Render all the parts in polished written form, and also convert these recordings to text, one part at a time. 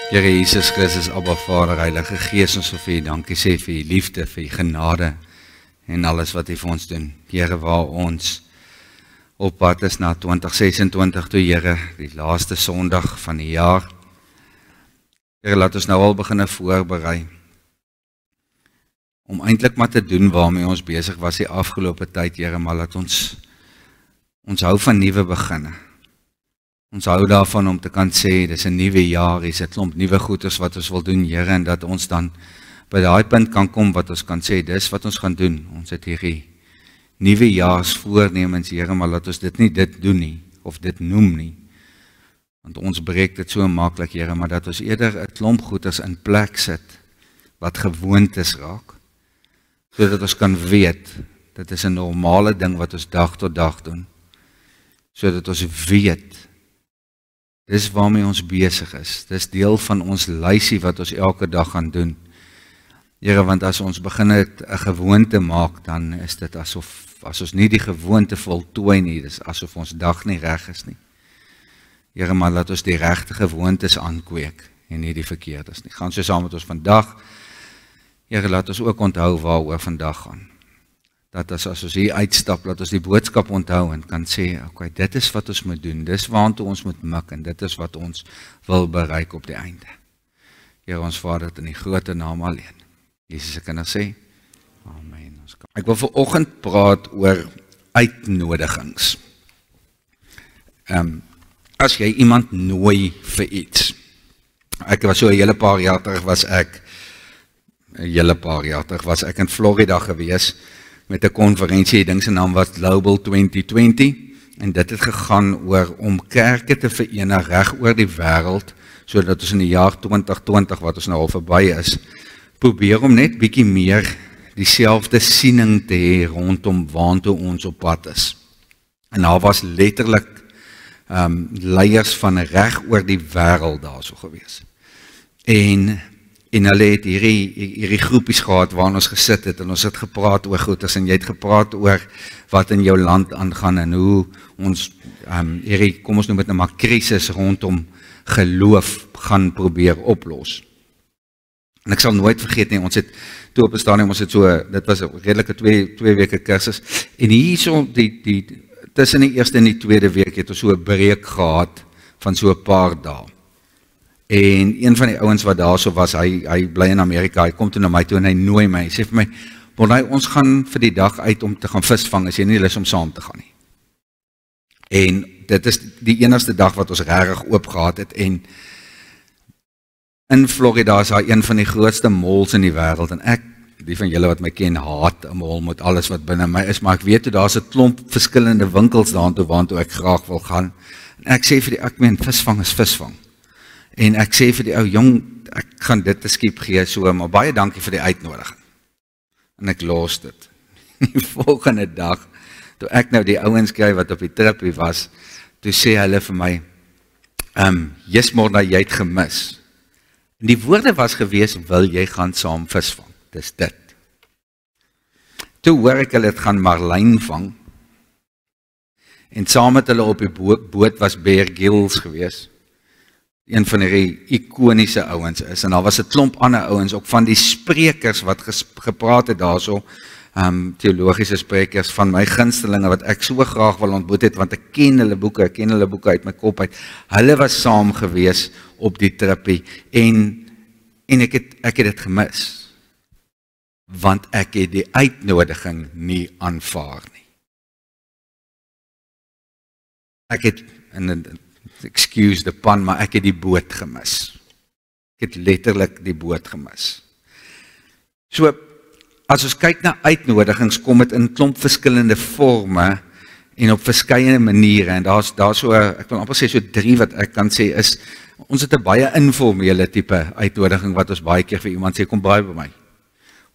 Here Jesus Christus, Abba Vader, Heilige Gees, ons wil vir U dankie sê vir U liefde, vir U genade en alles wat U vir ons doen. Here, waar ons op pad is na 2026 toe, Here, die laaste Sondag van die jaar. Here, laat ons nou al beginne voorberei om eintlik maar te doen waarmee ons besig was die afgelope tyd, Here, maar laat ons hou van nuwe beginne. Ons hou daarvan om te kan sê, dis 'n nuwe jaar, is 'n klomp nuwe goeders wat ons wil doen, Here, en dat ons dan by daai punt kan kom wat ons kan sê, dis wat ons gaan doen. Ons het hierdie nuwe jaarsvoornemens, Here, maar laat ons dit nie dit doen nie, of dit noem nie. Want ons breek dit so maklik, Here, maar dat ons eerder 'n klomp goeders in plek sit, wat gewoontes raak, sodat ons kan weet, dit is 'n normale ding wat ons dag tot dag doen, sodat ons weet, dis waarmee ons besig is. Dis deel van ons lysie wat ons elke dag gaan doen. Here, want as ons begin het 'n gewoonte maak, dan is dit asof as ons nie die gewoonte voltooi nie, dis asof ons dag nie reg is nie. Here, maar laat ons die regte gewoontes aankweek en nie die verkeerdes nie. Gaan so saam met ons vandag. Here, laat ons ook onthou waaroor vandag gaan. Dat as ons hier uitstap, laat ons die boodskap onthou en kan sê, okay, dit is wat ons moet doen, dis waartoe ons moet mik en dit is wat ons wil bereik op die einde. Here, ons Vader, in die grote naam alleen. Jesus se kinders sê, amen. Ek wil vanoggend praat oor uitnodigings. As jy iemand nooi vir iets. Ek was so 'n hele paar jaar terug was ek in Florida gewees, met 'n konferensie, die ding se naam was Global 2020, en dit het gegaan oor om kerke te verenig reg oor die wêreld, sodat ons in die jaar 2020, wat ons nou al verby is, probeer om net bietjie meer dieselfde siening te hê rondom waantoe ons op pad is. En daar was letterlik leiers van reg oor die wêreld daarso gewees. En hulle het hierdie groepies gehad waarin ons gesit het en ons het gepraat oor goeders en jy het gepraat oor wat in jou land aangaan en hoe ons kom ons noem dit nou maar krisis rondom geloof gaan probeer oplos. En ek sal nooit vergeet nie, ons het toe op 'n stadium, ons het so, dit was 'n redelike twee weke kursus en hierso tussen die eerste en die tweede week het ons so 'n breek gehad van so 'n paar dae. En een van die ouens wat daar so was, hy bly in Amerika, hy kom toe na my toe en hy nooi my, hy sê vir my, Bonnie, ons gaan vir die dag uit om te gaan visvang, as jy nie lus om saam te gaan nie. En dit is die enigste dag wat ons regtig oop gehad het, en in Florida is daar een van die grootste malls in die wêreld, en ek, die van julle wat my ken, haat 'n mall met alles wat binne my is, maar ek weet toe daar's 'n klomp verskillende winkels waartoe ek graag wil gaan, en ek sê vir ek meen, visvang is visvang. En ek sê vir die ou, jong, ek gaan dit 'n skiep gee, so, maar baie dankie vir die uitnodiging. En ek los dit. Die volgende dag, toe ek nou die ouens kry wat op die tripie was, toe sê hulle vir my, Jesmorna, jy het gemis. En die woorde was gewees, wil jy gaan saam visvang? Dis dit. Toe hoor ek hulle het gaan marlyn vang, en saam met hulle op die boot was Bear Grylls gewees, een van die ikoniese ouens is, en daar was 'n klomp ander ouens, ook van die sprekers wat gepraat het daarso, theologiese sprekers van my gunstelinge, wat ek so graag wil ontmoet het, want ek ken hulle boeke uit my kop uit, hulle was saam gewees op die trippie, en ek het dit gemis, want ek het die uitnodiging nie aanvaar nie. Ek het, excuse the pun, maar ek het die boot gemis. Ek het letterlik die boot gemis. So, as ons kyk na uitnodigings, kom dit in klomp verskillende forme en op verskeie maniere, en daar so, ek wil amper sê so 3 wat ek kan sê is, ons het 'n baie informele tipe uitnodiging wat ons baie keer vir iemand sê, kom baie by my.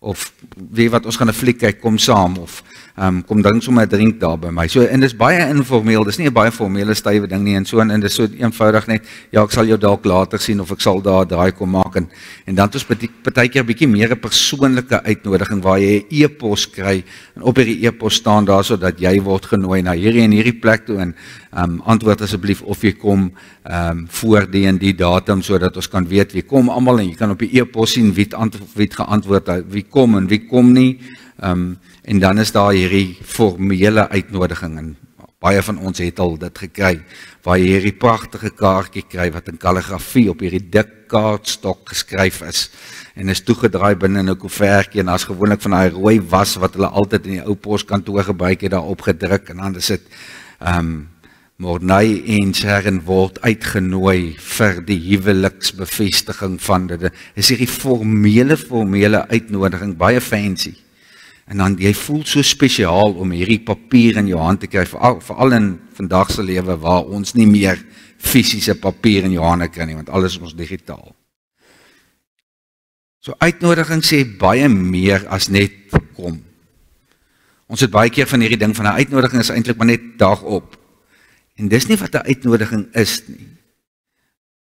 Of wie wat ons gaan 'n fliek kyk, kom saam, of kom drink sommer 'n drink daar by my. So, en dis baie informeel, dis nie 'n baie formele stywe ding nie, en so, en dis so eenvoudig net, ja, ek sal jou dalk later sien, of ek sal daar 'n draai kom maak, en dan het ons partykeer bietjie meer 'n persoonlike uitnodiging, waar jy 'n e-pos kry, en op hierdie e-pos staan daar, sodat jy word genooi na hierdie en hierdie plek toe, en antwoord asseblief of jy kom voor die en die datum, sodat ons kan weet wie kom almal, en jy kan op die e-pos sien wie het geantwoord, wie kom en wie kom nie, en dan is daar hierdie formele uitnodiging, en baie van ons het al dit gekry, waar jy hierdie pragtige kaartjie kry, wat in kalligrafie op hierdie dik kaartstok geskryf is, en is toegedraai binne in 'n koevertjie, en as gewoonlik van daai rooi was, wat hulle altyd in die ou poskantoor gebruik het, daar opgedruk, en dan is dit, Mornay en Sharon word uitgenooi vir die huweliksbevestiging van dit. Is hierdie formele uitnodiging, baie fancy. En dan jy voel so spesiaal om hierdie papier in jou hand te kry, veral in vandag se lewe waar ons nie meer fisiese papier in jou hande kry nie, want alles is ons digitaal. So uitnodiging sê baie meer as net kom. Ons het baie keer van hierdie ding van 'n uitnodiging is eintlik maar net dag op. En dis nie wat 'n uitnodiging is nie.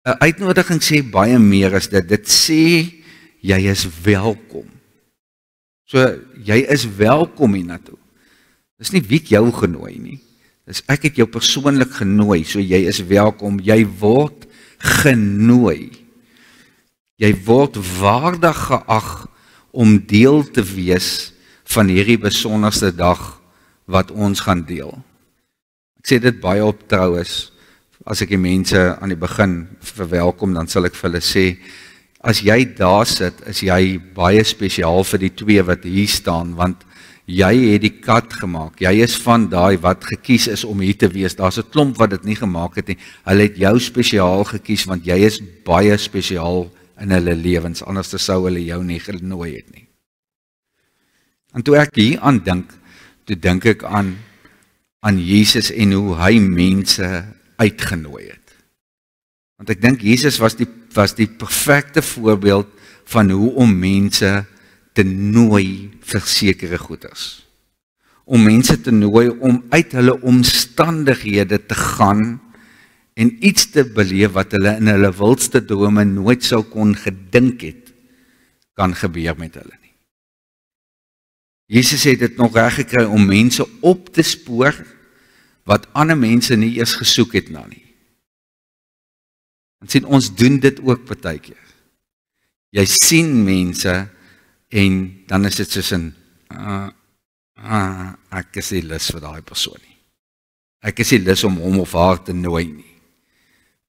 'n Uitnodiging sê baie meer as dit. Dit sê jy is welkom. So jy is welkom hiernatoe. Dis nie wie jou genooi nie. Dis ek het jou persoonlik genooi, so jy is welkom. Jy word genooi. Jy word waardig geag om deel te wees van hierdie besonderste dag wat ons gaan deel. Ek sê dit baie op troues, as ek die mense aan die begin verwelkom, dan sal ek vir hulle sê, as jy daar sit, is jy baie spesiaal vir die twee wat hier staan, want jy het die kat gemaak, jy is van daai wat gekies is om hier te wees, daar's 'n klomp wat dit nie gemaak het nie, hulle het jou spesiaal gekies, want jy is baie spesiaal in hulle lewens, anders sou hulle jou nie genooi het nie. En toe ek hier aan dink, toe dink ek aan Jesus en hoe hy mense uitgenooi het. Want ek dink Jesus was die perfekte voorbeeld van hoe om mense te nooi vir sekere goeders. Om mense te nooi om uit hulle omstandighede te gaan en iets te beleef wat hulle in hulle wildste drome nooit sou kon gedink het, kan gebeur met hulle nie. Jesus het dit nog reg gekry om mense op te spoor wat ander mense nie eers gesoek het na nie. En sien, ons doen dit ook partykeer. Jy sien mense en dan is dit soos 'n ek is nie lus vir daai persoon nie. Ek is nie lus om hom of haar te nooi nie.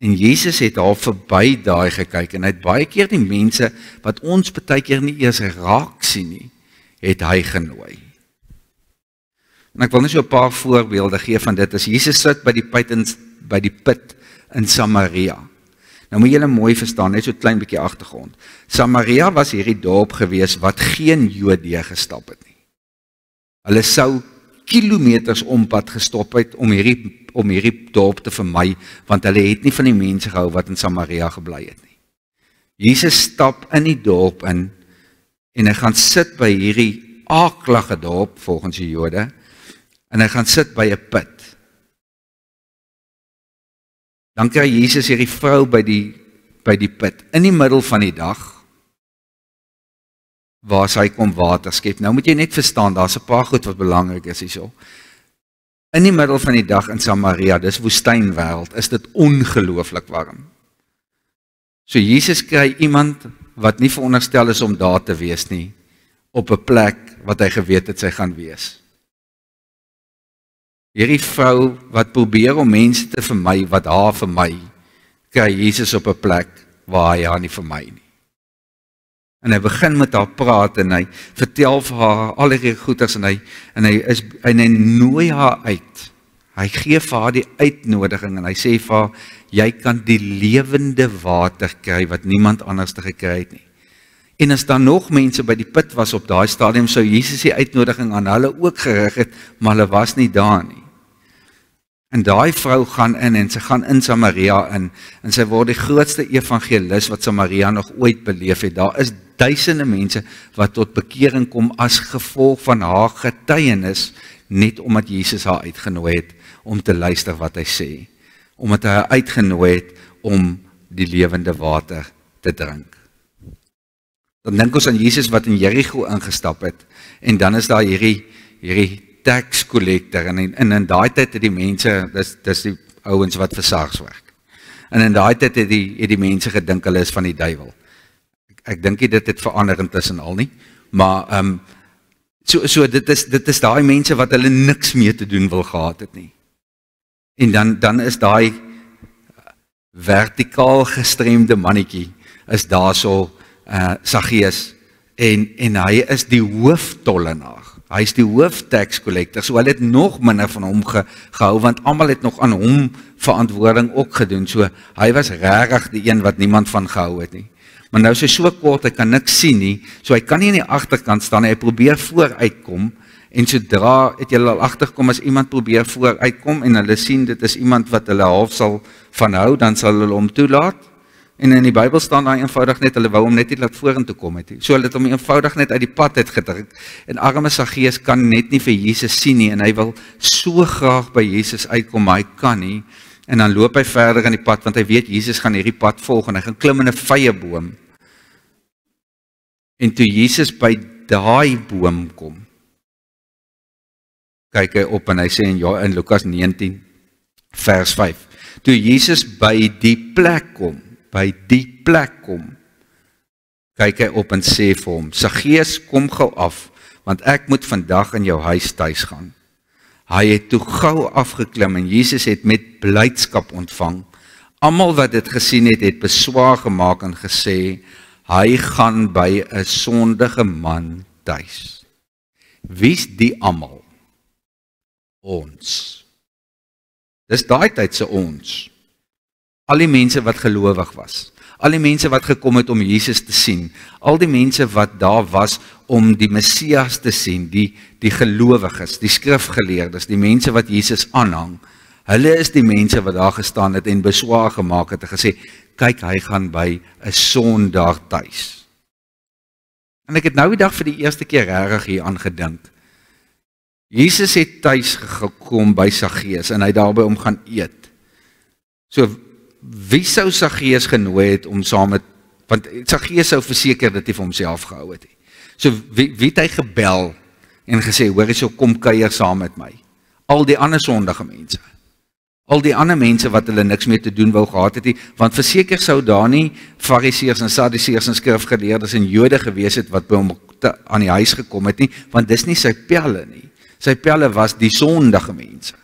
En Jesus het daar verby daai gekyk en hy het baie keer die mense wat ons partykeer nie eers raak sien nie, het hy genooi. En ek wil net so 'n paar voorbeelde gee van dit. As Jesus sit by die put in Samaria. Nou moet julle mooi verstaan, net so 'n klein bietjie agtergrond. Samaria was hierdie dorp gewees wat geen Jode gestap het nie. Hulle sou kilometers ompad gestap het om hierdie dorp te vermy, want hulle het nie van die mense gehou wat in Samaria gebly het nie. Jesus stap in die dorp in en hy gaan sit by hierdie aaklige dorp volgens die Jode en hy gaan sit by 'n put. Dan kry Jesus hierdie vrou by die put in die middel van die dag waar sy kom water skep. Nou moet jy net verstaan, daar's 'n paar goed wat belangrik is hierso. In die middel van die dag in Samaria, dis woestynwêreld, is dit ongelooflik warm. So Jesus kry iemand wat nie veronderstel is om daar te wees nie, op 'n plek wat hy geweet het sy gaan wees. Hierdie vrou wat probeer om mense te vermy, wat haar vermy, kry Jesus op 'n plek waar hy haar nie vermy nie. En hy begin met haar praat en hy vertel vir haar al die goeders en hy nooi haar uit. Hy gee vir haar die uitnodiging en hy sê vir haar, jy kan die lewende water kry wat niemand anders te gekry het nie. En as daar nog mense by die put was op daai stadium, sou Jesus die uitnodiging aan hulle ook gerig het, maar hulle was nie daar nie. En daai vrou gaan in en sy gaan in Samaria in en sy word die grootste evangelis wat Samaria nog ooit beleef het. Daar is duisende mense wat tot bekering kom as gevolg van haar getuienis, net omdat Jesus haar uitgenooi het om te luister wat hy sê, omdat hy haar uitgenooi het om die lewende water te drink. Dan dink ons aan Jesus wat in Jericho ingestap het, en dan is daar hierdie tax collector, en in daai tyd het die mense, dis die ouens wat vir SARS werk, en in daai tyd het die mense gedink hulle is van die duiwel. Ek dink nie dit het verander intussen al nie, maar so dit is daai mense wat hulle niks mee te doen wil gehad het nie. En dan is daai vertikaal gestremde mannetjie is daar so Saggeus, en hy is die hooftollenaar. Hy is die hooftax collector, so hulle het nog minder van hom gehou, want almal het nog aan hom verantwoording ook gedoen, so hy was regtig die een wat niemand van gehou het nie. Maar nou is hy so kort, hy kan niks sien nie, so hy kan nie in die agterkant staan, hy probeer vooruitkom, en sodra het julle al agterkom, as iemand probeer vooruitkom, en hulle sien dit is iemand wat hulle half sal van hou, dan sal hulle hom toelaat, en in die Bybel staan daar eenvoudig net, hulle wou hom net nie laat vorentoe kom het, so hulle het hom eenvoudig net uit die pad het gedruk, en arme Saggeus kan net nie vir Jesus sien nie, en hy wil so graag by Jesus uitkom, maar hy kan nie, en dan loop hy verder in die pad, want hy weet Jesus gaan hierdie pad volg, en hy gaan klim in 'n vyeboom, en toe Jesus by daai boom kom, kyk hy op en hy sê in Lukas 19 vers 5, toe Jesus by die plek kom, kyk hy op en sê vir hom, Saggeus, kom gou af, want ek moet vandag in jou huis tuis gaan. Hy het toe gou afgeklim en Jesus het met blydskap ontvang. Almal wat dit gesien het, het beswaar gemaak en gesê, hy gaan by 'n sondige man tuis. Wie's die almal? Ons. Dis daai tyd se ons. Al die mense wat gelowig was, al die mense wat gekom het om Jesus te sien, al die mense wat daar was om die Messias te sien, die gelowiges, die skrifgeleerdes, die mense wat Jesus aanhang, hulle is die mense wat daar gestaan het en beswaar gemaak het en gesê, kyk, hy gaan by 'n sondaar tuis. En ek het nou die dag vir die eerste keer regtig hier aan gedink. Jesus het tuis gekom by Saggeus en hy daarby om gaan eet. So, wie sou Saggeus genooi het om saam met, want Saggeus sou verseker dat hy vir homself gehou het. So, wie het hy gebel en gesê, hoor eens, kom kuier saam met my. Al die ander sondige mense. Al die ander mense wat hulle niks mee te doen wou gehad het, want verseker sou daar nie Fariseërs en Sadduseërs en skrifgeleerdes en Jode gewees het wat by hom aan die huis gekom het nie, want dis nie sy pelle nie. Sy pelle was die sondige mense.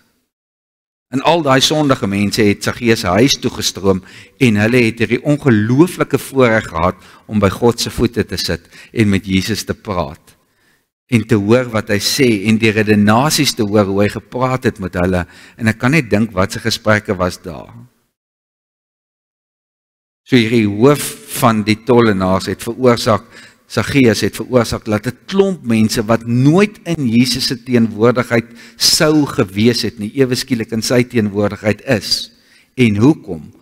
En al daai sondige mense het Saggeus huis toegestroom en hulle het hierdie ongelooflike voorreg gehad om by God se voete te sit en met Jesus te praat. En te hoor wat hy sê en die redenasies te hoor hoe hy gepraat het met hulle. En ek kan net dink wat se gesprekke was daar. So hierdie hoof van die tollenaars het veroorsaak, Saggeus het veroorsaak dat 'n klomp mense wat nooit in Jesus se teenwoordigheid sou gewees het nie, ewe skielik in sy teenwoordigheid is. En hoekom?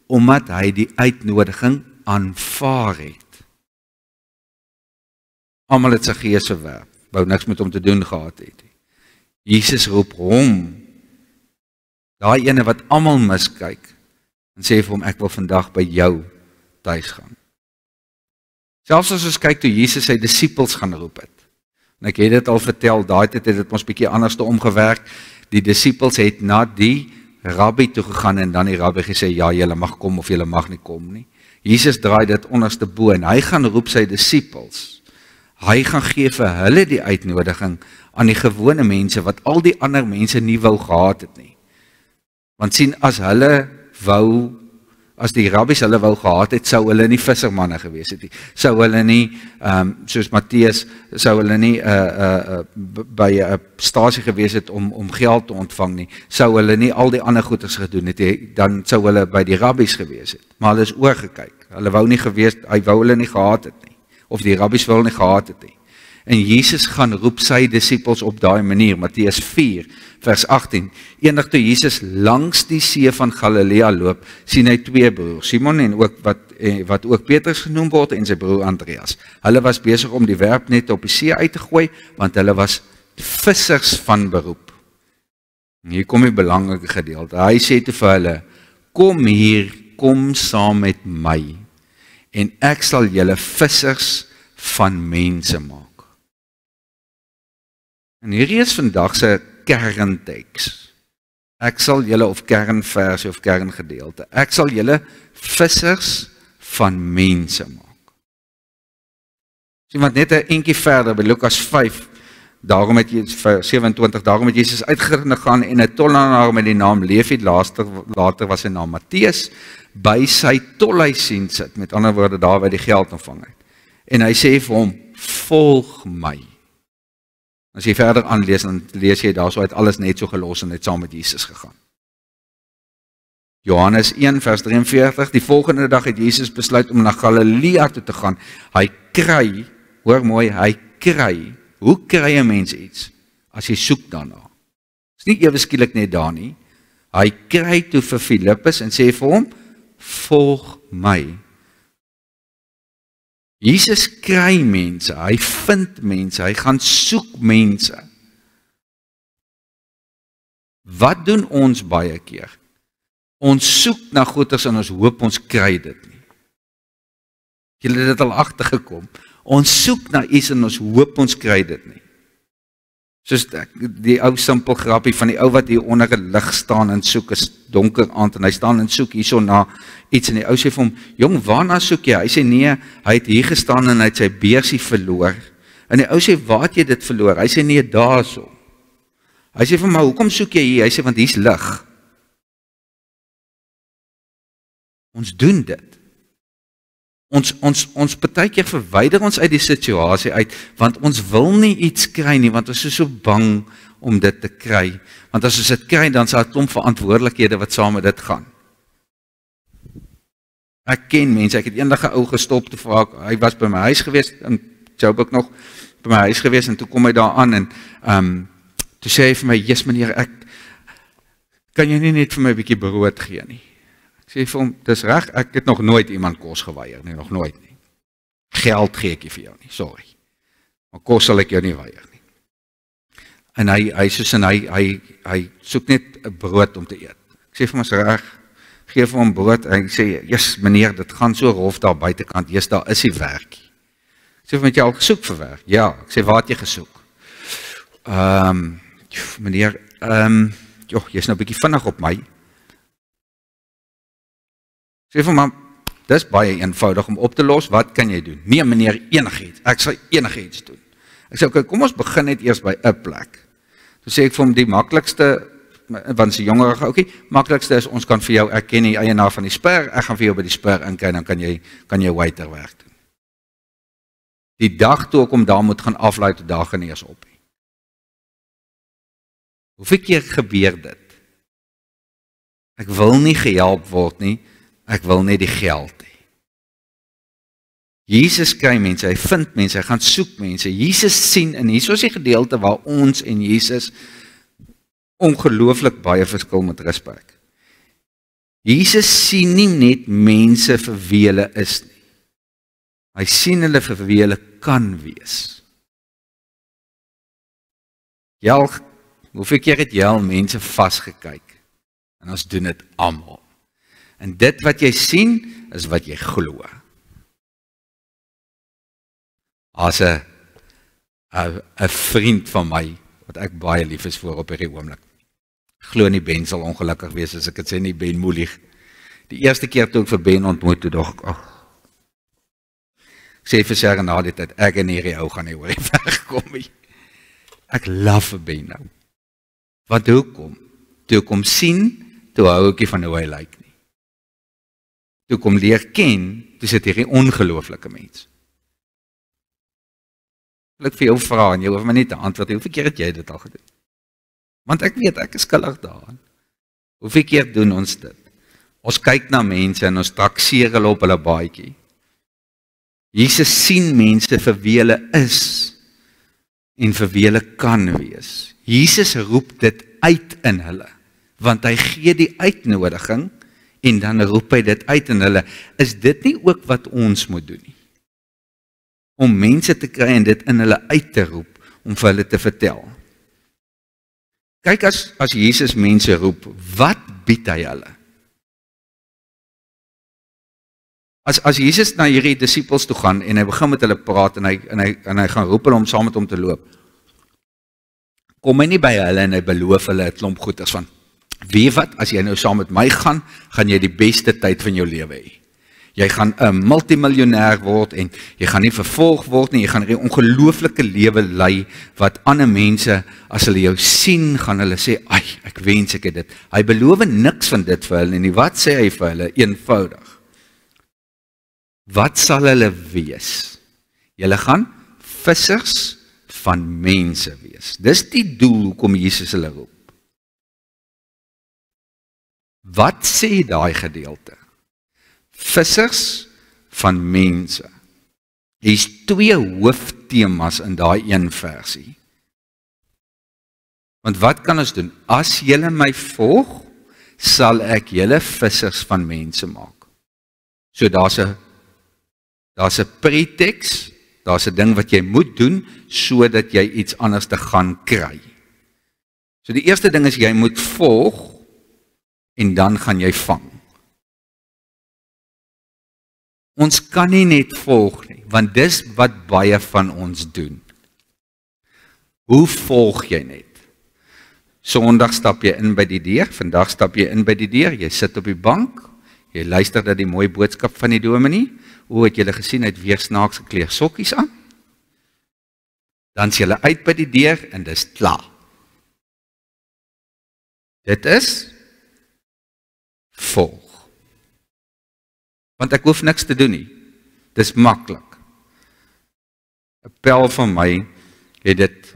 Omdat hy die uitnodiging aanvaar het. Almal het Saggeus verwerp, wou niks met hom te doen gehad het. Jesus roep hom, daai ene wat almal miskyk, en sê vir hom, ek wil vandag by jou tuis gaan. Selfs as ons kyk toe Jesus sy disippels gaan roep het. En ek het dit al vertel, daai tyd het dit ons bietjie anders te omgewerk. Die disippels het na die rabbi toe gegaan en dan die rabbi gesê, ja, julle mag kom of julle mag nie kom nie. Jesus draai dit onderste bo en hy gaan roep sy disippels. Hy gaan gee vir hulle die uitnodiging aan die gewone mense wat al die ander mense nie wou gehad het nie. Want sien, as die rabbies hulle wou gehad het, sou hulle nie vissermanne gewees het nie. Sou hulle nie, soos Matteus, sou hulle nie by 'n stasie gewees het om geld te ontvang nie. Sou hulle nie al die ander goeders gedoen het, dan sou hulle by die rabbies gewees het. Maar hulle is oorgekyk. Hulle wou nie gewees, hy wou hulle nie gehad het nie. Of die rabbies wou hulle nie gehad het nie. En Jesus gaan roep sy disippels op daai manier, Matteus 4, vers 18. Eendag toe Jesus langs die see van Galilea loop, sien hy twee broers, Simon en ook wat ook Petrus genoem word en sy broer Andreas. Hulle was besig om die werpnette op die see uit te gooi, want hulle was vissers van beroep. En hier kom die belangrike gedeelte. Hy sê te vir hulle, kom hier, kom saam met my, en ek sal julle vissers van mense maak. En hierdie is vandag se kernteks. Ek sal julle, of kernversie of kerngedeelte, ek sal julle vissers van mense maak. Sien wat net 'n entjie verder by Lukas 5, daarom het Jesus 27, daarom het Jesus uitgegaan en 'n tollenaar met die naam Levi, later was sy naam Matteus, by sy tolhuis sien sit, met ander woorde daar waar die geld ontvang het. En hy sê vir hom, volg my. As jy verder aanlees, dan lees jy daar so uit alles net so gelos en het saam met Jesus gegaan. Johannes 1 vers 43, die volgende dag het Jesus besluit om na Galilea toe te gaan. Hy kry, hoor mooi, hy kry, hoe kry 'n mens iets? As jy soek daarna. Is nie ewe skielik net daar nie. Hy kry toe vir Filippus en sê vir hom, volg my. Jesus kry mense, hy vind mense, hy gaan soek mense. Wat doen ons baie keer? Ons soek na goeders en ons hoop ons kry dit nie. Julle het dit al agtergekom. Ons soek na iets en ons hoop ons kry dit nie. Soos die ou simpel grappie van die ou wat hier onder 'n lig staan en soek, is donker aand en hy staan en soek hierso na iets en die ou sê vir hom, jong, waarna soek jy? Hy sê nee, hy het hier gestaan en hy het sy beursie verloor. En die ou sê, waar het jy dit verloor? Hy sê nee, daarso. Hy sê vir hom, maar hoekom soek jy hier? Hy sê, want hier's lig. Ons doen dit. Ons partykeer verwyder ons uit die situasie uit, want ons wil nie iets kry nie, want ons is so bang om dit te kry. Want as ons dit kry, dan sal 'n klomp verantwoordelikhede wat saam met dit gaan. Ek ken mense, ek het eendag 'n ou gestop te vra, hy was by my huis gewees, in Joburg nog, by my huis gewees, en toe kom hy daar aan, en toe sê hy vir my, yes meneer, kan jy nie net vir my 'n bietjie brood gee nie? Ek sê vir hom, dis reg, ek het nog nooit iemand kos geweier nie, nog nooit nie. Geld gee ek nie vir jou nie, sorry. Maar kos sal ek jou nie weier nie. En hy soek net 'n brood om te eet. Ek sê vir hom, is reg, gee vir hom brood, en hy sê, yes meneer, dit gaan so rof daar buitekant, yes, daar is die werkie. Ek sê vir hom, het jy al gesoek vir werk? Ja, ek sê, waar het jy gesoek? Meneer, jy's nou 'n bietjie vinnig op my. Sê vir my, dis baie eenvoudig om op te los, wat kan jy doen? Nee meneer, enigiets, ek sal enigiets doen. Ek sê, okay, kom ons begin net eers by 'n plek. Toe sê ek vir hom, die maklikste, want sy jongerige oukie, maklikste is, ons kan vir jou, ek ken die eienaar van die Spur, ek gaan vir jou by die Spur inkry, dan kan jy waiter werk doen. Die dag toe ek hom daar moet gaan aflaai, toe daag en eers op. Hoeveel keer gebeur dit? Ek wil nie gehelp word nie, ek wil net die geld hê. Jesus kry mense, hy vind mense, hy gaan soek mense. Jesus sien, en hier is die gedeelte waar ons en Jesus ongelooflik baie verskil met respek. Jesus sien nie net mense vir wie hulle is nie. Hy sien hulle vir wie hulle kan wees. Hoeveel keer het jy al mense vasgekyk? En ons doen dit almal. En dit wat jy sien, is wat jy glo. As 'n vriend van my, wat ek baie lief is voor op hierdie oomblik. Glo nie Ben sal ongelukkig wees as ek dit sê nie, Ben Moelig. Die eerste keer toe ek vir Ben ontmoet, toe dog ek, ek sê vir Sarah na die tyd, ek en hierdie ou gaan nie oor die weg kom nie. Ek love vir Ben nou. Wat hoekom? Toe kom sien, toe hou ek nie van hoe hy lyk nie. Toe kom leer ken, toe sit hierdie ongelooflike mens. Wil ek vir jou vra, en jy hoef my nie te antwoord, hoeveel keer het jy dit al gedoen? Want ek weet, ek is skuldig daaraan. Hoeveel keer doen ons dit? Ons kyk na mense en ons trakseer hulle op hulle baadjie. Jesus sien mense vir wie hulle is. en vir wie hulle kan wees. Jesus roep dit uit in hulle, want hy gee die uitnodiging en dan roep hy dit uit in hulle. Is dit nie ook wat ons moet doen nie? Om mense te kry en dit in hulle uit te roep, om vir hulle te vertel. Kyk, as Jesus mense roep, wat bied hy hulle? As Jesus na hierdie disippels toe gaan, en hy begin met hulle praat, en hy gaan roep hulle om saam met hom te loop, kom hy nie by hulle en hy beloof hulle 'n klomp goeders van, weet wat, as jy nou saam met my gaan jy die beste tyd van jou lewe hê. Jy gaan 'n multimiljonêr word en jy gaan nie vervolg word nie, jy gaan 'n ongelooflike lewe lei wat ander mense, as hulle jou sien, gaan hulle sê, ai, ek wens ek het dit. Hy beloof niks van dit vir hulle nie. Wat sê hy vir hulle? Eenvoudig. Wat sal hulle wees? Julle gaan vissers van mense wees. Dis die doel hoekom Jesus hulle roep. Wat sê daai gedeelte? Vissers van mense. Hier's 2 hooftemas in daai een versie. Want wat kan ons doen? As julle my volg, sal ek julle vissers van mense maak. So daar's 'n preteks, daar's 'n ding wat jy moet doen, sodat jy iets anders te gaan kry. So die eerste ding is, jy moet volg, en dan gaan jy vang. Ons kan nie net volg nie, want dis wat baie van ons doen. Hoe volg jy net? Sondag stap jy in by die deur, vandag stap jy in by die deur, jy sit op die bank, jy luister dat die mooi boodskap van die dominee, het julle gesien, hy het weer snaakse kleur sokkies aan? Dan is julle uit by die deur en dis klaar. Dit is volg. Want ek hoef niks te doen nie. Dis maklik. 'n Pel van my het dit.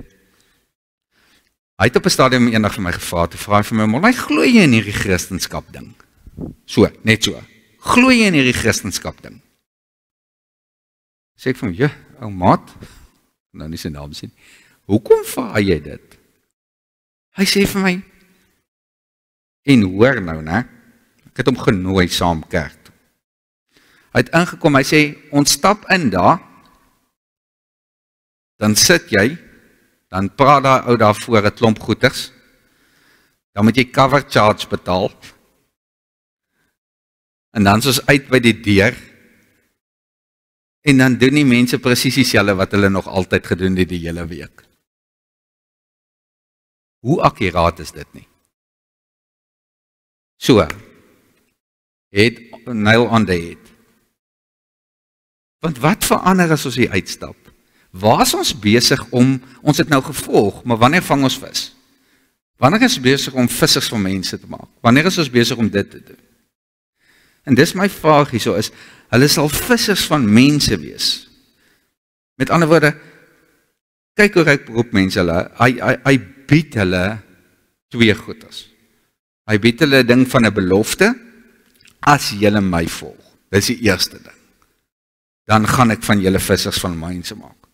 Hy het op 'n stadium eendag vir my gevra, toe vra hy vir my, "Maar glo jy in hierdie Christendom ding?" So, net so. Glo jy in hierdie Christendom ding? Sê ek van, "Ja, ou maat, nou nie sy naam sien. Hoekom vra jy dit?" Hy sê vir my, en hoor nou, né? Ek het hom genooi saam kerk toe. Hy het ingekom, hy sê, ons stap in daar, dan sit jy, dan praat daar ou daar voor 'n klomp goeders, dan moet jy cover charge betaal, en dan is ons uit by die deur, en dan doen die mense presies dieselfde wat hulle nog altyd gedoen het die hele week. Hoe akkuraat is dit nie? So, het nail on the head. Want wat verander as ons hier uitstap? Waar is ons besig om, ons het nou gevolg, maar wanneer vang ons vis? Wanneer is ons besig om vissers van mense te maak? Wanneer is ons besig om dit te doen? En dis my vraag hierso is, hulle sal vissers van mense wees. Met ander woorde, kyk hoe ryk beroep mense hulle, hy bied hulle 2 goeders. Hy bied hulle 'n ding van 'n belofte, as julle my volg. Dis die eerste ding. Dan gaan ek van julle vissers van mense maak.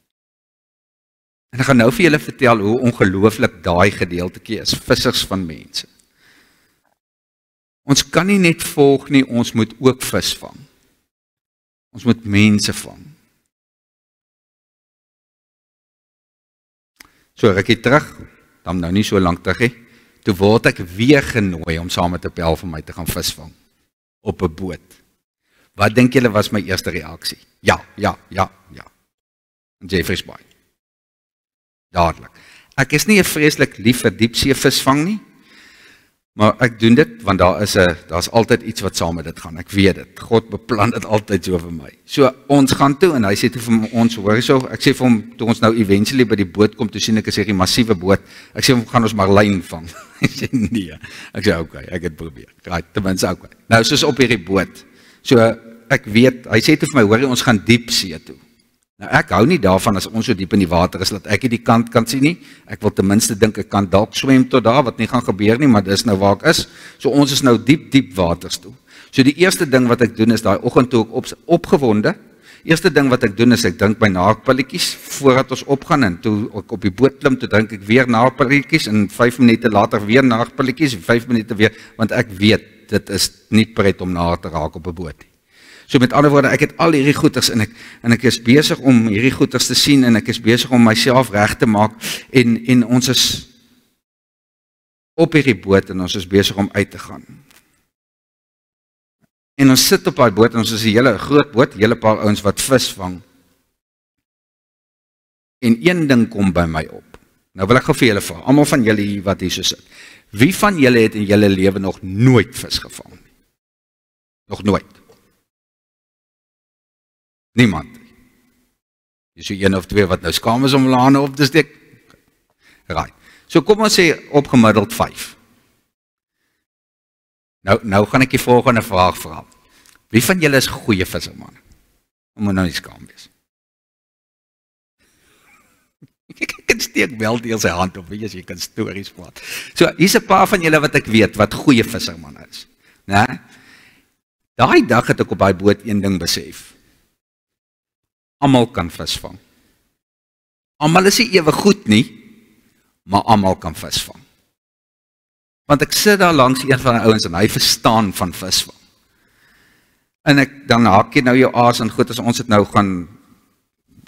En ek gaan nou vir julle vertel hoe ongelooflik daai gedeeltjie is, vissers van mense. Ons kan nie net volg nie, ons moet ook vis vang. Ons moet mense vang. So rukkie terug, dan nou nie so lank terug nie, toe word ek weer genooi om saam met 'n pel van my te gaan visvang, op 'n boot. Wat dink julle was my eerste reaksie? Ja. In Jeffreys Bay. Dadelik. Ek is nie 'n vreeslik lief vir diepsee visvang nie, maar ek doen dit, want daar's altyd iets wat saam met dit gaan, ek weet dit, God beplan dit altyd so vir my. So, ons gaan toe, en hy sê toe vir ons, hoor so, ek sê vir hom, toe ons nou eventually by die boot kom, toe sien ek is hierdie massiewe boot, ek sê, gaan ons maar lyn vang. Hy sê, nee, ek sê, okay, ek het probeer, right, ten minste, okay. Nou, soos op hierdie boot, so, ek weet, hy sê toe vir my, hoor jy, ons gaan diep see toe. Nou, ek hou nie daarvan as ons so diep in die water is, dat ek die kant kan sien nie, ek wil ten minste dink, ek kan dalk swem tot daar, wat nie gaan gebeur nie, maar dis nou waar ek is, so ons is nou diep waters toe. So die eerste ding wat ek doen is, daai oggend toe ek opgewonde, Eerste ding wat ek doen is ek drink my naakpilletjies voordat ons opgaan en toe ek op die boot klim, toe drink ek weer naakpilletjies en 5 minute later weer naakpilletjies en 5 minute weer, want ek weet dit is nie pret om na te raak op 'n boot nie. So met ander woorde, ek het al hierdie goeters en ek is besig om hierdie goeters te sien en ek is besig om myself reg te maak en ons is op hierdie boot en ons is besig om uit te gaan. En ons sit op daai boot en ons is 'n hele groot boot, hele paar ouens wat vis vang. En een ding kom by my op. Nou wil ek gou vir julle vra, almal van julle hier wat hier so sit. Wie van julle het in julle lewe nog nooit vis gevang nie? Nog nooit. Niemand. Dis so een of twee wat nou skaam is om hulle hande op te steek. Right. So kom ons sê opgemiddeld 5. Nou gaan ek die volgende vraag vra. Wie van julle is goeie visserman? Moet nou nie skaam wees. Ek kan steek wel deel sy hand op, weet jy kan stories praat. So, hier's 'n paar van julle wat ek weet wat goeie visserman is. Né? Daai dag het ek op daai boot een ding besef. Almal kan vis vang. Almal is nie ewe goed nie, maar almal kan vis vang. Want ek sit daar langs een van die ouens en hy verstaan van visvang. En dan haak jy nou jou aas en goed, as ons het nou gaan,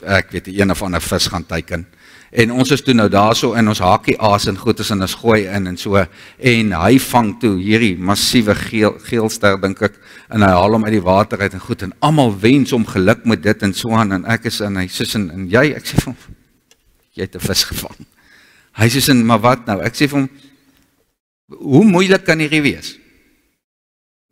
ek weet een of ander vis gaan teiken, en ons is toe nou daar so, en ons haak die aas en goed, en ons gooi in en so, en hy vang toe hierdie massiewe geelster, dink ek, en hy haal hom uit die water uit en goed, en almal wens om geluk met dit en so aan, en ek is in, hy sê, en jy, ek sê vir hom, jy het 'n vis gevang. Hy sê, maar wat nou? Ek sê vir hom, hoe moeilik kan hierdie wees?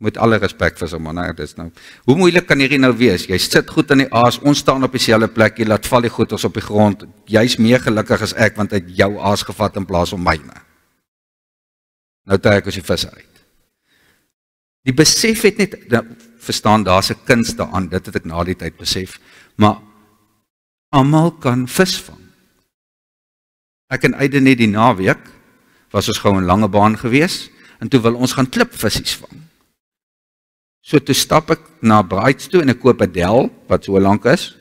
Met alle respek vir sommige, nou, dis nou. Hoe moeilik kan hierdie nou wees? Jy sit goed in die aas, ons staan op dieselfde plek, jy laat val die goeders op die grond. Jy's meer gelukkig as ek want hy het jou aas gevat in plaas van myne. Nou trek ons die vis uit. Die besef het net verstaan, daar's 'n kuns daaraan, dit het ek na die tyd besef, maar almal kan vis vang. Ek en Aiden net die naweek was ons gou in Langebaan gewees en toe wil ons gaan klipvissies vang. So toe stap ek na Brights toe en ek koop 'n del wat so lank is,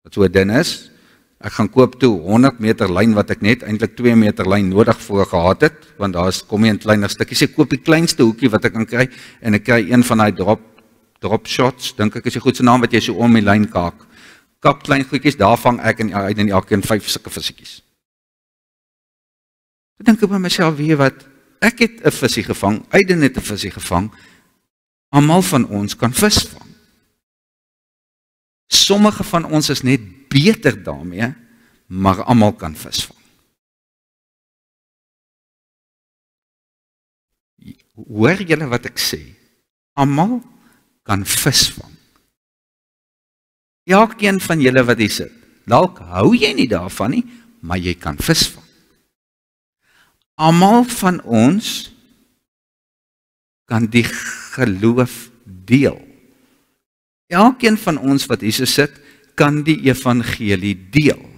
wat so dun is. Ek gaan koop toe 100 meter lyn wat ek net eintlik 2 meter lyn nodig voor gehad het, want daar's kom jy in kleiner stukkies. Ek koop die kleinste hoekie wat ek kan kry en ek kry een van daai drop shots, dink ek is die goedse naam wat jy so om die lyn kaak. Kap klein goedjies, daar vang ek en elkeen 5 sulke visietjies. Ek dink by myself, weet jy wat, ek het 'n visie gevang, Aiden het 'n visie gevang, almal van ons kan vis vang. Sommige van ons is net beter daarmee, maar almal kan vis vang. Hoor julle wat ek sê? Almal kan vis vang. Elkeen van julle wat hier sit, dalk hou jy nie daarvan nie, maar jy kan vis vang. Almal van ons kan die geloof deel. Elkeen van ons wat hier sit, kan die evangelie deel.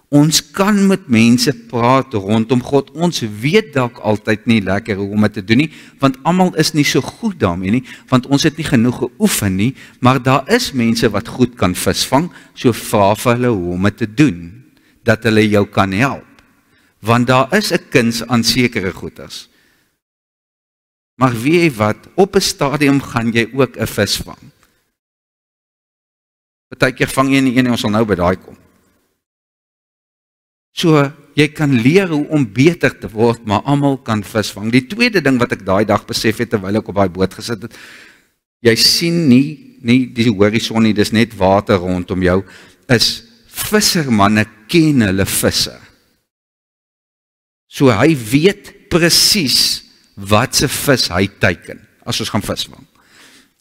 Ons kan met mense praat rondom God. Ons weet dalk altyd nie lekker hoe om dit te doen nie, want almal is nie so goed daarmee nie, want ons het nie genoeg geoefen nie, maar daar is mense wat goed kan visvang, so vra vir hulle hoe om dit te doen, dat hulle jou kan help. Want daar is 'n kuns aan sekere goeders. Maar weet jy wat, op 'n stadium gaan jy ook 'n vis vang. Partykeer vang jy nie een en ons sal nou by daai kom. So, jy kan leer hoe om beter te word, maar almal kan vis vang. Die tweede ding wat ek daai dag besef het, terwyl ek op daai boot gesit het, jy sien nie die horison nie, dis net water rondom jou, is vissermanne ken hulle visse. So hy weet presies wat se vis hy teiken, as ons gaan visvang.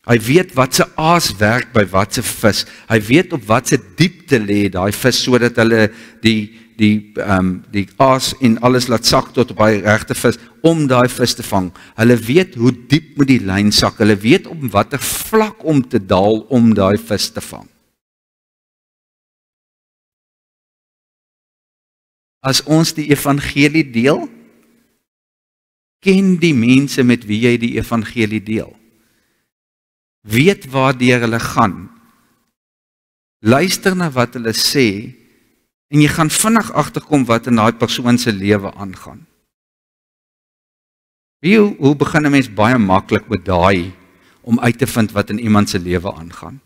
Hy weet wat se aas werk by wat se vis. Hy weet op wat se diepte lê daai vis, sodat hulle die aas en alles laat sak tot op die regte vis, om daai vis te vang. Hulle weet hoe diep moet die lyn sak, hulle weet op watter vlak om te daal om daai vis te vang. As ons die evangelie deel, ken die mense met wie jy die evangelie deel. Weet waardeur hulle gaan. luister na wat hulle sê, en jy gaan vinnig agterkom wat in daai persoon se lewe aangaan. Hoe begin 'n mens baie maklik met daai, om uit te vind wat in iemand se lewe aangaan?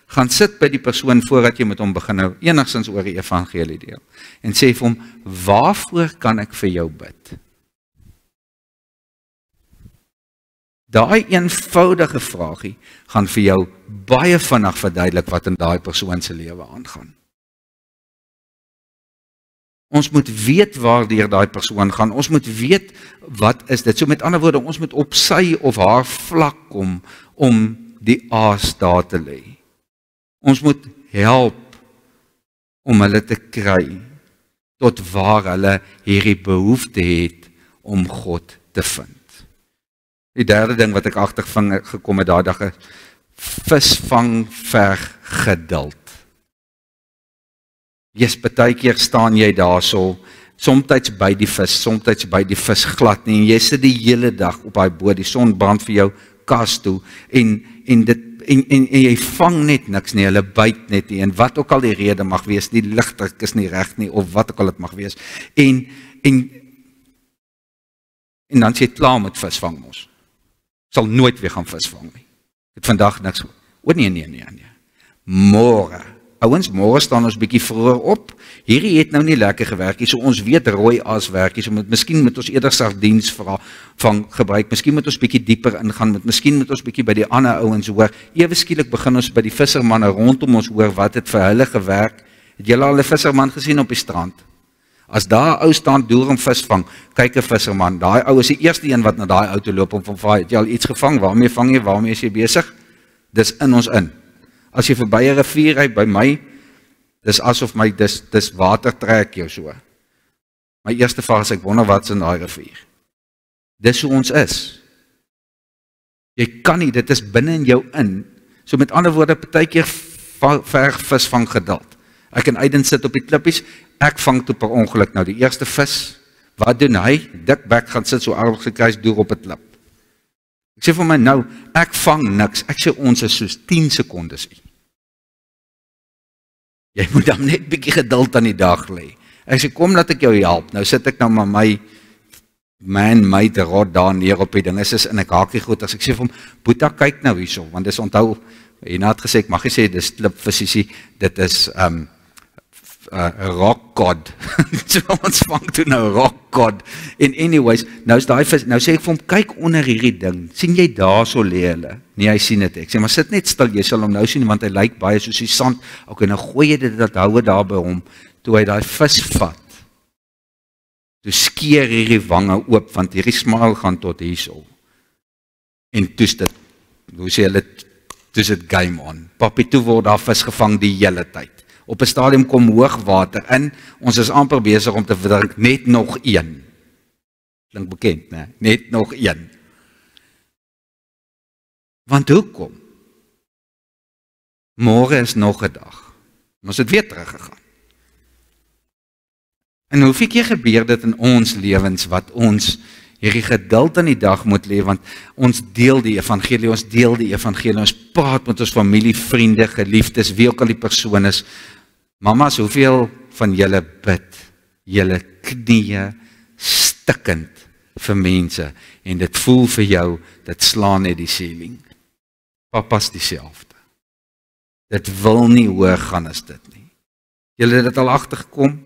Gaan sit by die persoon voordat jy met hom begin nou enigstens oor die evangelie deel, en sê vir hom, waarvoor kan ek vir jou bid? Daai eenvoudige vraagie gaan vir jou baie vinnig verduidelik wat in daai persoon se lewe aangaan. Ons moet weet waardeur daai persoon gaan, ons moet weet wat is dit. So met ander woorde, ons moet op sy of haar vlak kom om die aas daar te lê. Ons moet help om hulle te kry tot waar hulle hierdie behoefte het om God te vind. Die derde ding wat ek agtergekom het daai dag, visvang verg geduld. Partykeer staan jy daarso, somtyds by die vis, somtyds by die vis glad nie, en jy sit die hele dag op daai boot, die son brand vir jou kas toe, en jy vang net niks nie, hulle byt net nie, en wat ook al die rede mag wees, die ligdruk is nie reg nie, of wat ook al dit mag wees, en dan sê jy klaar met visvang mos, sal nooit weer gaan visvang nie, het vandag niks, nee, môre, ouens, môre staan ons bietjie vroeër op, hierdie het nou nie lekker gewerk, so ons weet rooi aas werk, so miskien moet ons eerder sardiens van gebruik, miskien moet ons bietjie dieper ingaan, miskien moet ons bietjie by die ander ouens hoor, ewe skielik begin ons by die vissermanne rondom ons hoor, wat het vir hulle gewerk, het julle al 'n visserman gesien op die strand? As daar 'n ou staan doel om visvang, kyk 'n visserman, daai ou is die eerste een wat na daai ou toe loop om van vaai, het jy al iets gevang, waarmee vang jy, waarmee is jy besig? Dis in ons in. As jy verby 'n rivier ry by my, dis asof dis water trek jou so. My eerste vraag is, ek wonder wat's in daai rivier. Dis hoe ons is. Jy kan nie, dit is binne in jou in. So met ander woorde, partykeer verg visvang geduld. Ek en Aiden sit op die klippies, ek vang toe per ongeluk nou die eerste vis. Wat doen hy? Dik bek gaan sit so arms gekruis deur op 'n klip. Ek sê vir my nou, ek vang niks. Ek sê ons is soos 10 sekondes. Jy moet dan net bietjie geduld aan die dag lê. Ek sê kom laat ek jou help. Nou sit ek nou maar my man-made rod daar neer op die ding. Is en ek haak die goed. As ek sê vir hom, Boeta kyk nou hierso, want dis onthou, en het gesê ek mag nie sê dis klipvisie, dit is rock god. So ons vang toe nou rock god. En anyways, nou is daai vis, nou sê ek vir hom, kyk onder hierdie ding, sien jy daar so lê hulle? Nee, hy sien dit. Ek sê, maar sit net stil, jy sal hom nou sien, want hy lyk baie soos die sand. Ok, nou gooi jy dit, dat hou daar by hom, toe hy daai vis vat, toe skeer hierdie wange oop, want hierdie smaal gaan tot hierso. En toes dit, hoe sê hulle, toes dit game on. Papi, toe word daar vis gevang die hele tyd. Op 'n stadium kom hoogwater in, ons is amper besig om te verdrink, net nog een. Klink bekend, né? Net nog een. Want hoekom? Môre is nog 'n dag. Ons het weer teruggegaan. En hoeveel keer gebeur dit in ons lewens, wat ons hierdie geduld aan die dag moet lê, want ons deel die evangelie, ons praat met ons familie, vriende, geliefdes, wie ook al die persoon is. Mamas, hoeveel van julle bid, julle knieë stikkend vir mense, en dit voel vir jou, dit slaan net die ceiling. Papa's dieselfde. Dit wil nie hoër gaan as dit nie. Julle het dit al agtergekom?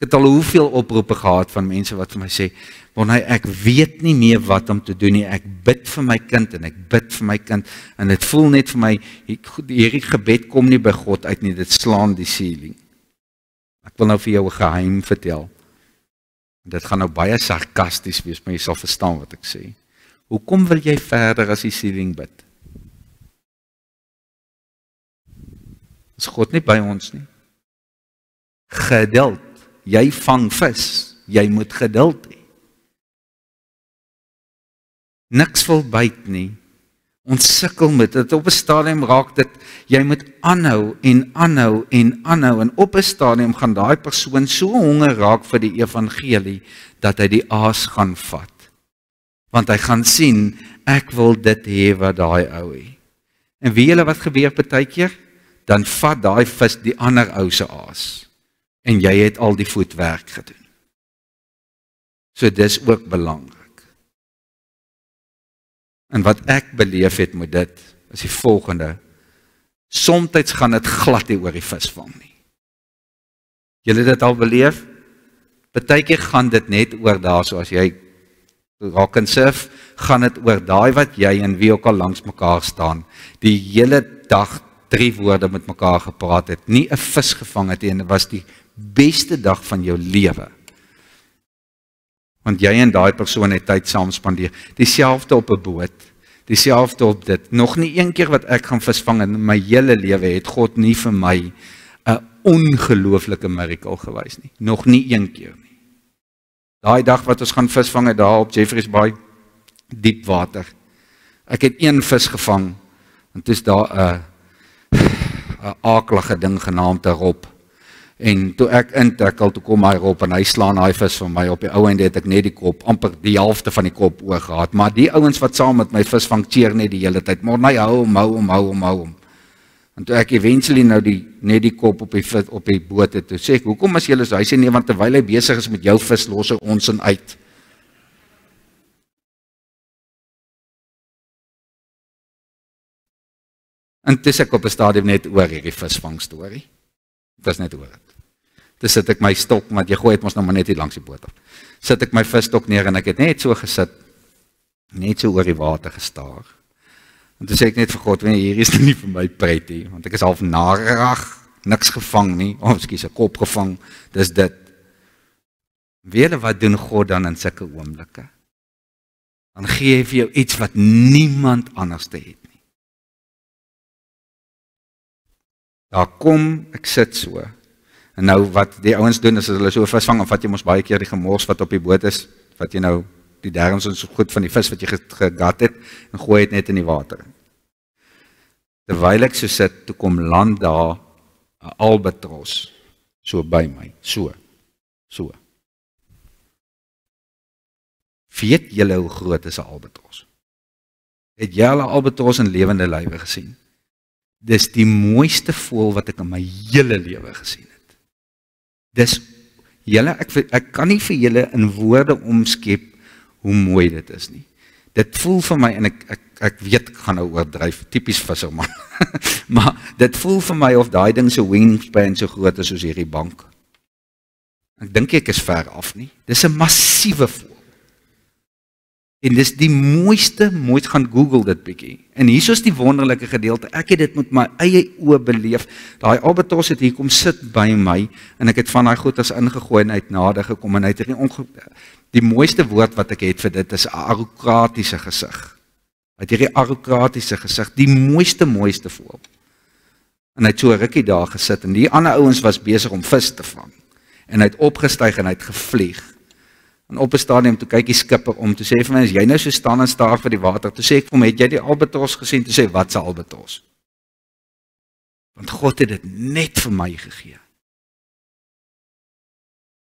Ek het al hoeveel oproepe gehad van mense wat vir my sê, Bonnie, ek weet nie meer wat om te doen nie, ek bid vir my kind, en ek bid vir my kind, en dit voel net vir my, hierdie gebed kom nie by God uit nie, dit slaan die ceiling. Ek wil nou vir jou 'n geheim vertel. Dit gaan nou baie sarkasties wees, maar jy sal verstaan wat ek sê. Hoekom wil jy verder as die ceiling bid? Is God nie by ons nie? Geduld. Jy vang vis, jy moet geduld hê. Niks wil byt nie. Ons sukkel met dit. Op 'n stadium raak dit, jy moet aanhou en aanhou en aanhou, en op 'n stadium gaan daai persoon so honger raak vir die evangelie, dat hy die aas gaan vat. Want hy gaan sien, ek wil dit hê wat daai ou het. En weet julle wat gebeur partykeer? dan vat daai vis die ander ou se aas, en jy het al die voetwerk gedoen. So dis ook belangrik. En wat ek beleef het met dit, is die volgende, somtyds gaan dit glad nie oor die visvang nie. Julle dit al beleef? Partykeer gaan dit net oor daar, so as jy raak en surf, gaan dit oor daai wat jy en wie ook al langs mekaar staan, die hele dag 3 woorde met mekaar gepraat het, nie 'n vis gevang het en dit was die beste dag van jou lewe. Want jy en daai persoon het tyd saam spandeer, dieselfde op 'n boot, dieselfde op dit, nog nie een keer wat ek gaan visvang in my hele lewe, het God nie vir my 'n ongelooflike miracle gewys nie, nog nie een keer nie. Daai dag wat ons gaan visvang daar op Jeffreys Bay, diep water. Ek het 1 vis gevang, en toe is daar 'n aaklige ding genaamd 'n rob. En toe ek intekkel, toe kom hy rob, en hy slaan hy vis vir my, op die ou einde het ek net die kop, amper die helfte van die kop oor gehad, maar die ouens wat saam met my visvang cheer net die hele tyd, maar hy hou hom. En toe ek eventually nou net die kop op die boot het, toe sê ek, hoekom as julle so? Hy sê nee, want terwyl hy besig is met jou vis, los hy ons in uit. En toe ek op 'n stadium net oor hierdie visvang storie. Dit is net oor dit. Toe sit ek my stok, want jy gooi het ons nou maar net hier langs die boot af. Sit ek my visstok neer en ek het net so gesit, net so oor die water gestaar. En toe sê ek net vir God, hier is nie vir my pret nie, want ek is half narig, niks gevang nie, ekskuus, 'n kop gevang, dis dit. Weet jy wat doen God dan in sulke oomblikke? Dan gee hy vir jou iets wat niemand anders te het nie. Daar kom, ek sit so, en nou wat die ouens doen, is as hulle so visvang, en vat jy mos baie keer die gemors wat op die boot is, wat jy nou, die derms is so goed van die vis wat jy gegat het, en gooi het net in die water. Terwyl ek so sit, toe kom land daar, 'n albatros, so by my, so. Weet julle hoe groot is 'n albatros? Het jy al 'n albatros in lewende lywe gesien? Dis die mooiste voël wat ek in my hele lewe gesien het. Dis, julle, ek kan nie vir julle in woorde omskep hoe mooi dit is nie. Dit voel vir my, en ek weet ek gaan nou oordryf, typies visserman, maar dit voel vir my of daai ding so wingspan so groot is soos hierdie bank. Ek dink ek is ver af nie. Dis 'n massiewe voël. En dis die mooiste, gaan Google dit bietjie. En hier is die wonderlike gedeelte, ek het dit met my eie oë beleef, daai albatros het hier kom sit by my, en ek het van daai goeders ingegooi en uit nader gekom, en hy het die mooiste woord wat ek het vir dit is 'n arrogatiese gesig. Hy het hierdie arrogatiese gesig, die mooiste voël. En hy het so 'n rukkie daar gesit, en die ander ouens was besig om vis te vang. En hy het opgestyg en hy het gevlieg. En op 'n stadium toe kyk die skipper om, toe sê hy vir my, as jy nou so staan en staar vir die water, toe sê ek vir hom, het jy die albatros gesien? Toe sê hy, wat se albatros? Want God het dit net vir my gegee.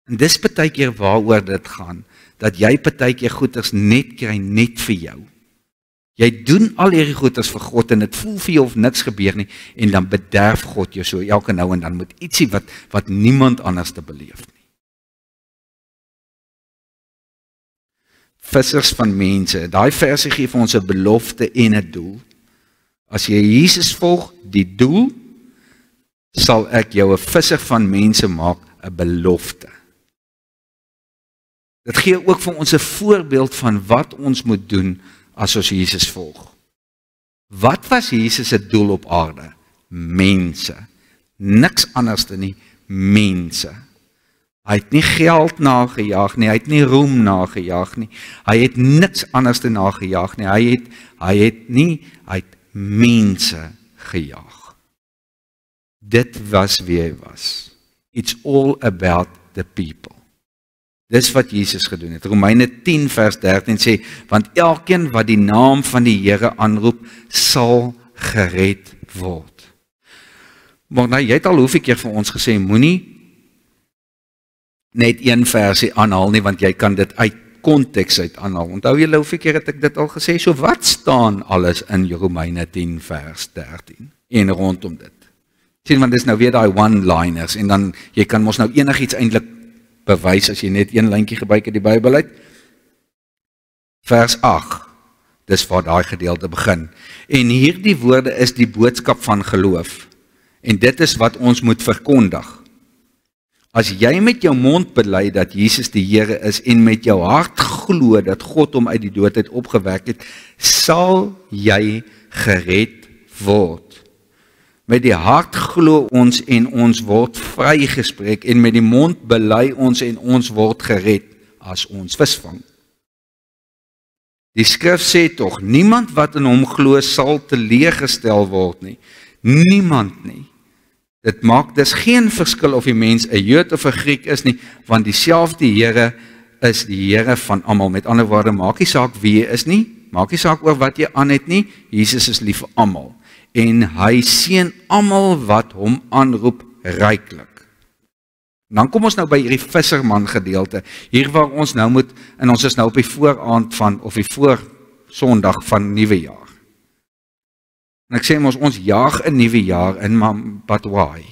En dis partykeer waaroor dit gaan, dat jy partykeer goeders net kry, net vir jou. Jy doen al hierdie goeders vir God, en dit voel vir jou of niks gebeur nie, en dan bederf God jou so elke nou en dan met ietsie wat niemand anders te beleef nie. Vissers van mense, daai versie gee vir ons 'n belofte en 'n doel. As jy Jesus volg, die doel, sal ek jou 'n visser van mense maak, 'n belofte. Dit gee ook vir ons 'n voorbeeld van wat ons moet doen as ons Jesus volg. Wat was Jesus se doel op aarde? Mense. Niks anders dan nie, mense. Hy het nie geld nagejaag nie, hy het nie roem nagejaag nie, hy het niks anders te nagejaag nie, hy het mense gejaag. Dit was wie hy was. It's all about the people. Dis wat Jesus gedoen het. Romeine 10 vers 13 sê, want elkeen wat die naam van die Here aanroep, sal gered word. Maar nou, jy het al hoeveel keer vir ons gesê, moenie net een versie aanhaal nie, want jy kan dit uit konteks uit aanhaal. Onthou julle hoeveel keer het ek dit al gesê? So wat staan alles in Romeine 10 vers 13 en rondom dit? Sien, want dis nou weer daai one-liners, en dan, jy kan mos nou enigiets eintlik bewys, as jy net een lyntjie gebruik in die Bybel uit. Vers 8, dis waar daai gedeelte begin. En hierdie woorde is die boodskap van geloof, en dit is wat ons moet verkondig. As jy met jou mond bely dat Jesus die Here is, en met jou hart glo dat God hom uit die dood uit opgewek het, sal jy gered word. Met die hart glo ons en ons word vrygespreek, en met die mond bely ons en ons word gered as ons visvang. Die skrif sê tog, niemand wat in hom glo sal teleurgestel word nie. Niemand nie. Dit maak dus geen verskil of die mens 'n Jood of 'n Griek is nie, want dieselfde Here is die Here van almal. Met ander woorde, maak nie saak wie jy is nie, maak nie saak oor wat jy aan het nie, Jesus is lief vir almal. En hy seën almal wat hom aanroep ryklik. Dan kom ons nou by hierdie visserman gedeelte, hier waar ons nou moet, en ons is nou op die vooraand van, of die voorsondag van nuwe jaar. En ek sê ons jaag 'n nuwe jaar in, but why?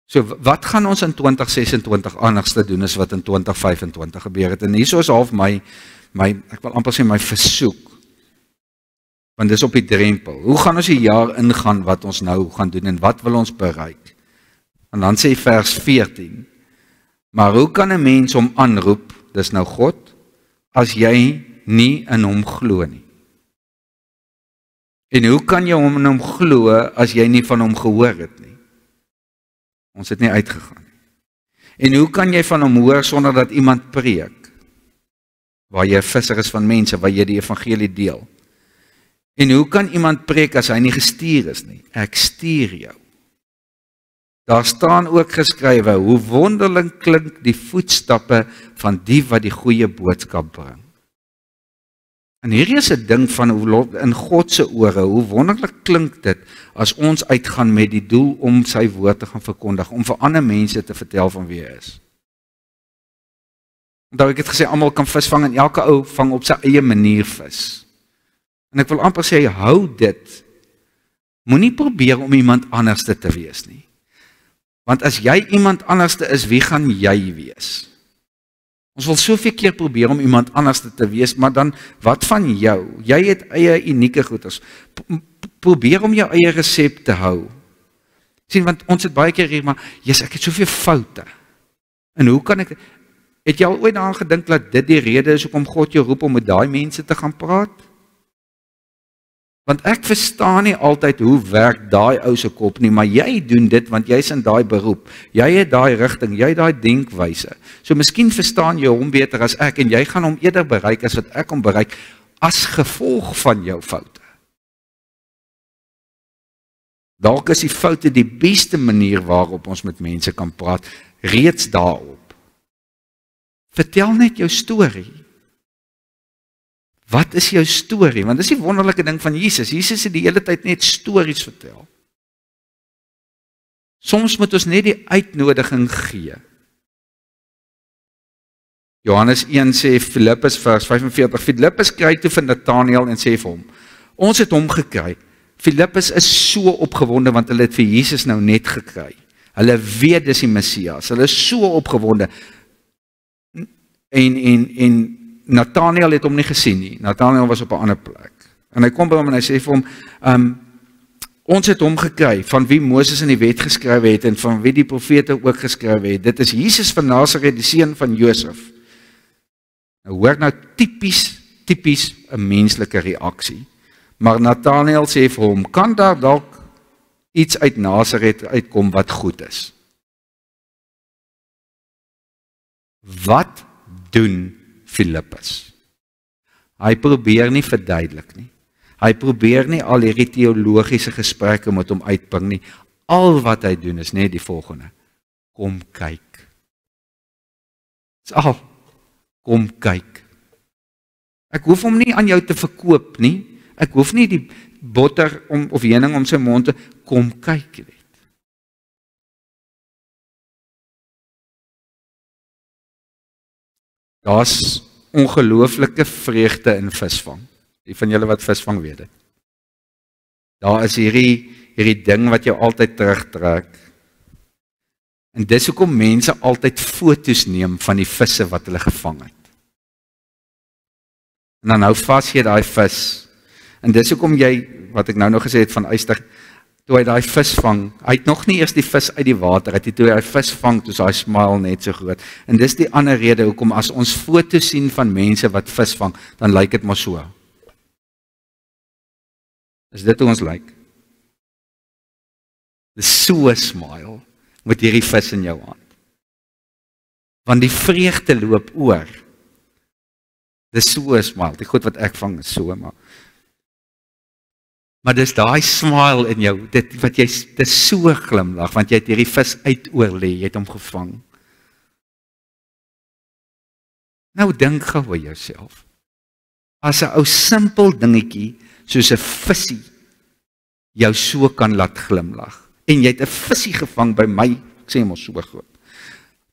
So wat gaan ons in 2026 anders te doen as wat in 2025 gebeur het? En hierso is half my, ek wil amper sê my versoek, want dis op die drempel. Hoe gaan ons die jaar ingaan wat ons nou gaan doen en wat wil ons bereik? En dan sê vers 14, maar hoe kan 'n mens hom aanroep, dis nou God, as jy nie in hom glo nie? En hoe kan jy hom in hom glo as jy nie van hom gehoor het nie? Ons het nie uitgegaan nie. En hoe kan jy van hom hoor sonder dat iemand preek? Waar jy 'n visser is van mense, waar jy die evangelie deel. En hoe kan iemand preek as hy nie gestuur is nie? Ek stuur jou. Daar staan ook geskrywe, hoe wonderlik klink die voetstappe van die wat die goeie boodskap bring. En hierdie is 'n ding van hoe in God se ore, hoe wonderlik klink dit as ons uitgaan met die doel om sy woord te gaan verkondig, om vir ander mense te vertel van wie hy is. Onthou ek het gesê, almal kan vis vang en elke ou vang op sy eie manier vis. En ek wil amper sê, hou dit, moenie probeer om iemand anderste te wees nie. Want as jy iemand anderste is, wie gaan jy wees? Ons wil soveel keer probeer om iemand anderste te wees, maar dan, wat van jou? Jy het eie unieke goeders. Probeer om jou eie resep te hou. Sien, want ons het baie keer hier, maar, ek het soveel foute. En hoe kan ek, het jy al ooit daaraan gedink dat dit die rede is hoekom God jou roep om met daai mense te gaan praat? Want ek verstaan nie altyd hoe werk daai ou se kop nie, maar jy doen dit want jy's in daai beroep. Jy het daai rigting, jy het daai denkwyse. So miskien verstaan jy hom beter as ek en jy gaan hom eerder bereik as wat ek hom bereik as gevolg van jou foute. Dalk is die foute die beste manier waarop ons met mense kan praat, reeds daarop. Vertel net jou storie. Wat is jou storie? Want dis die wonderlike ding van Jesus. Jesus het die hele tyd net stories vertel. Soms moet ons net die uitnodiging gee. Johannes 1 sê, Filippus vers 45, Filippus kry toe van Nathanael en sê vir hom, ons het hom gekry. Filippus is so opgewonde, want hulle het vir Jesus nou net gekry. Hulle weet dis die Messias. Hulle is so opgewonde. En Nathanael het hom nie gesien nie. Nathanael was op 'n ander plek. En hy kom by hom en hy sê vir hom, ons het hom gekry, van wie Moses in die wet geskrywe het, en van wie die profete ook geskrywe het. Dit is Jesus van Nasaret, die seun van Josef. Nou hoor nou typies 'n menslike reaksie. Maar Nathanael sê vir hom, kan daar dalk iets uit Nasaret uitkom wat goed is? Wat doen Filippus? Hy probeer nie verduidelik nie. Hy probeer nie al hierdie teologiese gesprekke met hom uitbring nie. Al wat hy doen is net die volgende. Kom kyk. Dis al. Kom kyk. Ek hoef hom nie aan jou te verkoop nie. Ek hoef nie die botter of heuning om sy mond te kom kyk net. Daar's ongelooflike vreugde in visvang. Die van julle wat visvang weet dit. Daar is hierdie hierdie ding wat jou altyd terugtrek. En dis hoekom mense altyd foto's neem van die visse wat hulle gevang het. En dan hou vas jy daai vis. En dis hoekom jy, wat ek nou nog gesê het van Eyster, toe hy daai vis vang, hy het nog nie eers die vis uit die water, hy het toe hy vis vang, toe is hy smile net so groot. En dis die ander rede hoekom as ons foto's sien van mense wat vis vang, dan lyk dit maar so. Is dit hoe ons lyk? Dis so 'n smile met hierdie vis in jou hand. Want die vreugde loop oor. Dis so 'n smile. Die goed wat ek vang is so, maar dis daai smile in jou, dis so glimlag, want jy het hierdie vis uitoorlê, jy het hom gevang. Nou dink gou by jouself. As 'n ou simpel dingetjie, soos 'n visie, jou so kan laat glimlag. En jy het 'n visie gevang by my, ek sê mos so groot.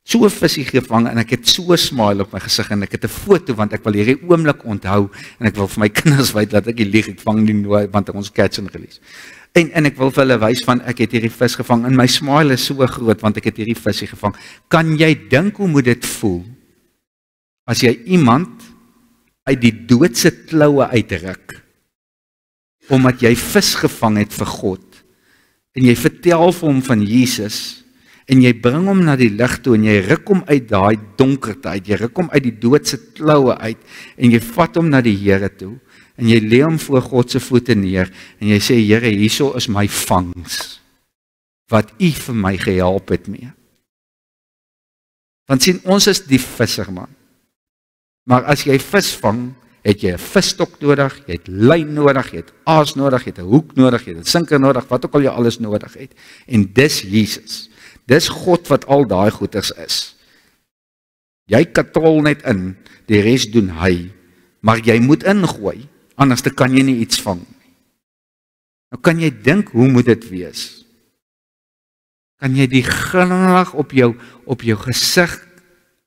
So 'n visie gevang en ek het so 'n smile op my gesig en ek het 'n foto want ek wil hierdie oomblik onthou en ek wil vir my kinders wys dat ek nie lieg, ek vang nie nooit want ons catch and release. En ek wil vir hulle wys van ek het hierdie vis gevang en my smile is so groot want ek het hierdie visie gevang. Kan jy dink hoe moet dit voel as jy iemand uit die doodse kloue uitruk omdat jy vis gevang het vir God en jy vertel vir hom van Jesus en jy bring hom na die lig toe en jy ruk hom uit daai donkerte uit, jy ruk hom uit die doodse kloue uit en jy vat hom na die Here toe en jy lê hom voor God se voete neer en jy sê Here, hierso is my vangs wat U vir my gehelp het mee. Want sien, ons is die visserman. Maar as jy vis vang, het jy 'n visstok nodig, jy het lyn nodig, jy het aas nodig, jy het 'n hoek nodig, jy het 'n sinker nodig, wat ook al jy alles nodig het. En dis Jesus. Dis God wat al daai goeders is. Jy katrol net in, die res doen hy, maar jy moet ingooi, anders kan jy nie iets vang nie. Nou kan jy dink, hoe moet dit wees? Kan jy die glimlag op jou gesig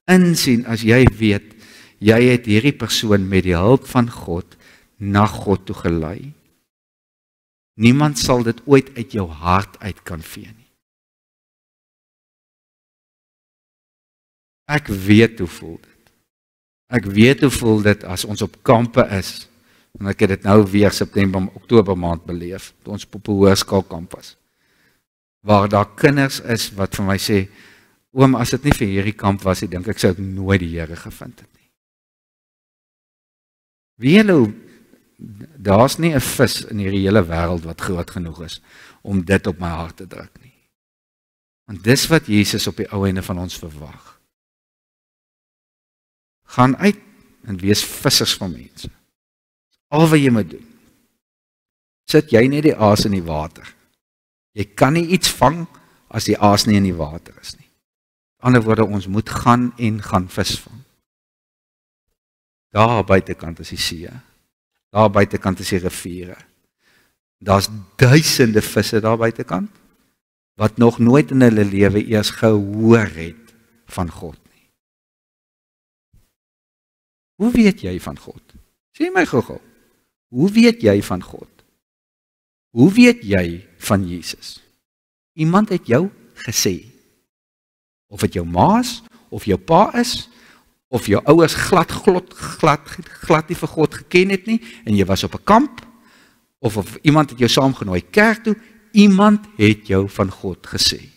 insien as jy weet, jy het hierdie persoon met die hulp van God na God toe gelei. Niemand sal dit ooit uit jou hart uit kan vee nie. Ek weet hoe voel dit. Ek weet hoe voel dit as ons op kampe is, en ek het dit nou weer September, Oktober maand beleef, toe ons op 'n hoërskoolkamp was, waar daar kinders is wat vir my sê, oom, as dit nie vir hierdie kamp was, ek dink ek sou nooit die Here gevind het nie. Wie julle, daar's nie 'n vis in hierdie hele wêreld wat groot genoeg is om dit op my hart te druk nie. Want dis wat Jesus op die ou einde van ons verwag. Gaan uit en wees vissers van mense. Al wat jy moet doen. Sit jy net die aas in die water. Jy kan nie iets vang as die aas nie in die water is nie. Aan die ander woorde, ons moet gaan en gaan visvang. Daar buitekant is die see. Daar buitekant is die riviere. Daar's duisende visse daar buitekant wat nog nooit in hulle lewe eers gehoor het van God nie. Hoe weet jy van God? Sê my gou-gou. Hoe weet jy van God? Hoe weet jy van Jesus? Iemand het jou gesê. Of het jou maas, of jou pa is, of jou ouers glad nie vir God geken het nie, en jy was op 'n kamp, of iemand het jou saamgenooi kerk toe, iemand het jou van God gesê.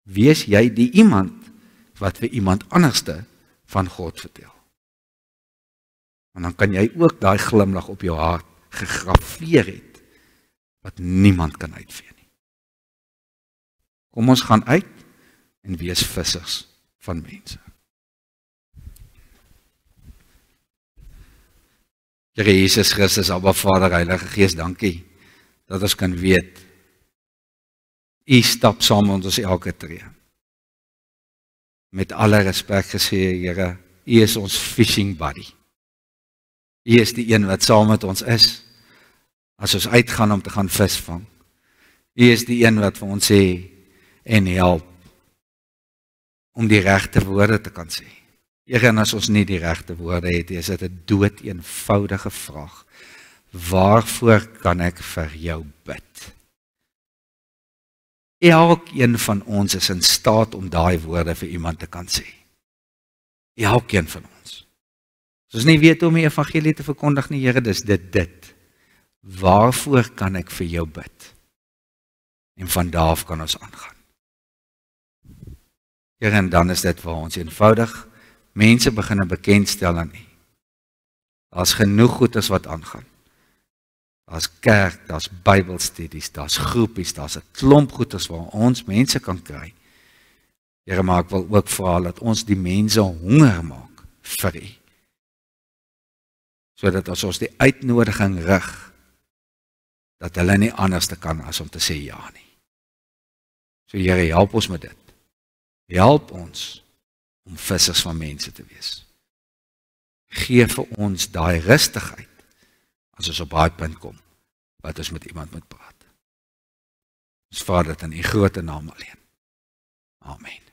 Wees jy die iemand wat vir iemand anderste van God vertel. En dan kan jy ook daai glimlag op jou hart gegraveer het, wat niemand kan uitvee nie. Kom ons gaan uit en wees vissers van mense. Here Jesus Christus, Abba Vader, Heilige Gees, dankie dat ons kan weet, U stap saam met ons elke tree. Met alle respek gesê, Here, U is ons fishing buddy. U is die een wat saam met ons is, as ons uitgaan om te gaan visvang. U is die een wat vir ons sê, en help, om die regte woorde te kan sê. Here, en as ons nie die regte woorde het, is dit 'n dood eenvoudige vraag. waarvoor kan ek vir jou bid? Elkeen van ons is in staat om daai woorde vir iemand te kan sê. Elkeen van ons. As ons nie weet hoe om die evangelie te verkondig nie, Here, dis dit. Waarvoor kan ek vir jou bid? En van daar af kan ons aangaan. Here, en dan is dit waar ons eenvoudig mense begin bekendstel aan U. Daar's genoeg goedes wat aangaan. Daar's kerk, daar's Bybelstudies, daar's groepies, daar's 'n klomp goedes waar ons mense kan kry. Here, maar ek wil ook vra dat ons die mense honger maak vir U. Sodat as ons die uitnodiging rig, dat hulle nie anders te kan as om te sê ja nie. So Here, help ons met dit. Help ons om vissers van mense te wees. Gee vir ons daai rustigheid as ons op daai punt kom, wat ons met iemand moet praat. Ons vra dit in U grote naam alleen. Amen.